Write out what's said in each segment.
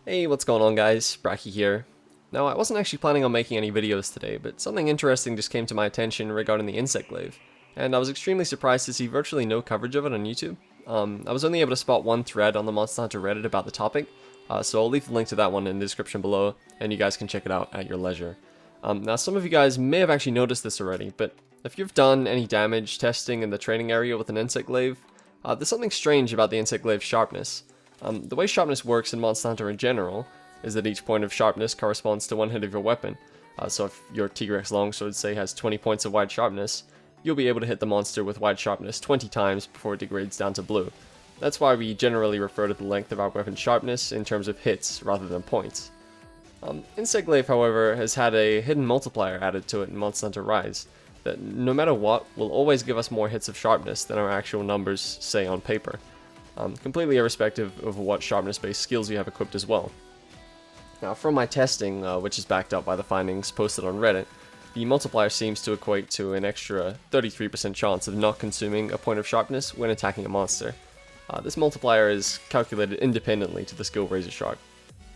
Hey, what's going on guys? Bracky here. Now, I wasn't actually planning on making any videos today, but something interesting just came to my attention regarding the insect glaive, and I was extremely surprised to see virtually no coverage of it on YouTube. I was only able to spot one thread on the Monster Hunter Reddit about the topic, so I'll leave the link to that one in the description below, and you guys can check it out at your leisure. Now, some of you guys may have actually noticed this already, but if you've done any damage testing in the training area with an insect glaive, there's something strange about the insect glaive's sharpness. The way sharpness works in Monster Hunter in general is that each point of sharpness corresponds to one hit of your weapon. So if your T-Rex longsword, say, has 20 points of wide sharpness, you'll be able to hit the monster with wide sharpness 20 times before it degrades down to blue. That's why we generally refer to the length of our weapon sharpness in terms of hits rather than points. Insect Glaive, however, has had a hidden multiplier added to it in Monster Hunter Rise that, no matter what, will always give us more hits of sharpness than our actual numbers say on paper. Completely irrespective of what sharpness-based skills you have equipped as well. Now, from my testing, which is backed up by the findings posted on Reddit, the multiplier seems to equate to an extra 33% chance of not consuming a point of sharpness when attacking a monster. This multiplier is calculated independently to the skill Razor Sharp.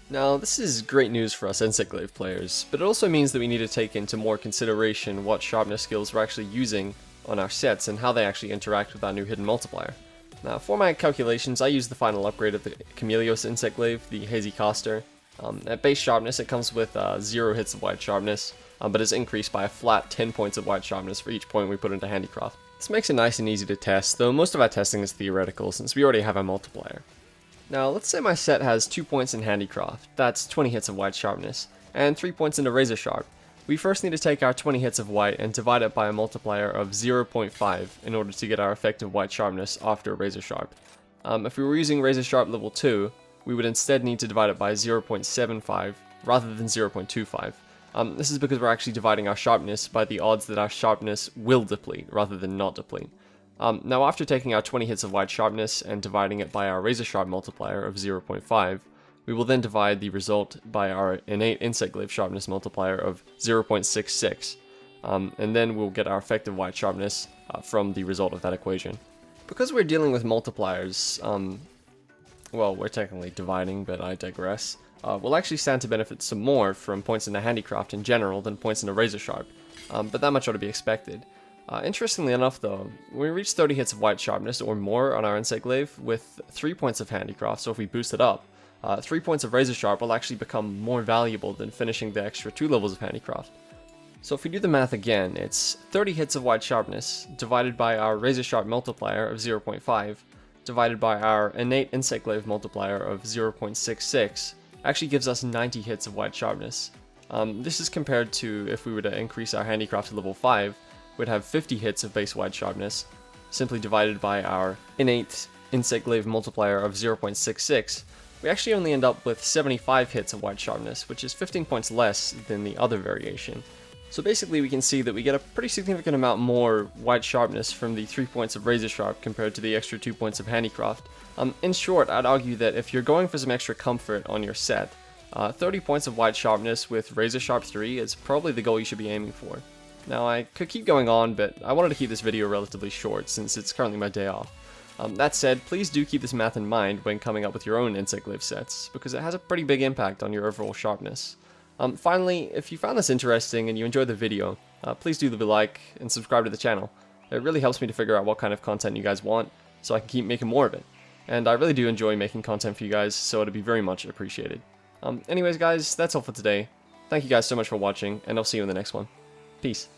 Now, this is great news for us Insect Glaive players, but it also means that we need to take into more consideration what sharpness skills we're actually using on our sets and how they actually interact with our new hidden multiplier. Now, for my calculations, I use the final upgrade of the Chameleos Insect Glaive, the Hazy Caster. At base sharpness, it comes with 0 hits of wide sharpness, but is increased by a flat 10 points of wide sharpness for each point we put into Handicraft. This makes it nice and easy to test, though most of our testing is theoretical since we already have our multiplier. Now, let's say my set has 2 points in Handicraft, that's 20 hits of wide sharpness, and 3 points into Razor Sharp. We first need to take our 20 hits of white and divide it by a multiplier of 0.5 in order to get our effective white sharpness after Razor Sharp. If we were using Razor Sharp level 2, we would instead need to divide it by 0.75 rather than 0.25. This is because we're actually dividing our sharpness by the odds that our sharpness will deplete rather than not deplete. Now, after taking our 20 hits of wide sharpness and dividing it by our Razor Sharp multiplier of 0.5, we will then divide the result by our innate Insect Glaive sharpness multiplier of 0.66, and then we'll get our effective wide sharpness from the result of that equation. Because we're dealing with multipliers, well, we're technically dividing, but I digress, we'll actually stand to benefit some more from points in the Handicraft in general than points in the Razor Sharp, but that much ought to be expected. Interestingly enough though, when we reach 30 hits of wide sharpness or more on our Insect Glaive with 3 points of Handicraft, so if we boost it up, 3 points of Razor Sharp will actually become more valuable than finishing the extra 2 levels of Handicraft. So if we do the math again, it's 30 hits of wide sharpness divided by our Razor Sharp multiplier of 0.5 divided by our innate Insect Glaive multiplier of 0.66 actually gives us 90 hits of wide sharpness. This is compared to if we were to increase our Handicraft to level 5, we'd have 50 hits of base wide sharpness, simply divided by our innate Insect Glaive multiplier of 0.66. We actually only end up with 75 hits of wide sharpness, which is 15 points less than the other variation. So basically we can see that we get a pretty significant amount more wide sharpness from the 3 points of Razor Sharp compared to the extra 2 points of Handicraft. In short, I'd argue that if you're going for some extra comfort on your set, 30 points of wide sharpness with Razor Sharp 3 is probably the goal you should be aiming for. Now, I could keep going on, but I wanted to keep this video relatively short since it's currently my day off. That said, please do keep this math in mind when coming up with your own Insect Glaive sets, because it has a pretty big impact on your overall sharpness. Finally, if you found this interesting and you enjoyed the video, please do leave a like and subscribe to the channel. It really helps me to figure out what kind of content you guys want, so I can keep making more of it. And I really do enjoy making content for you guys, so it'd be very much appreciated. Anyways guys, that's all for today. Thank you guys so much for watching, and I'll see you in the next one. Peace.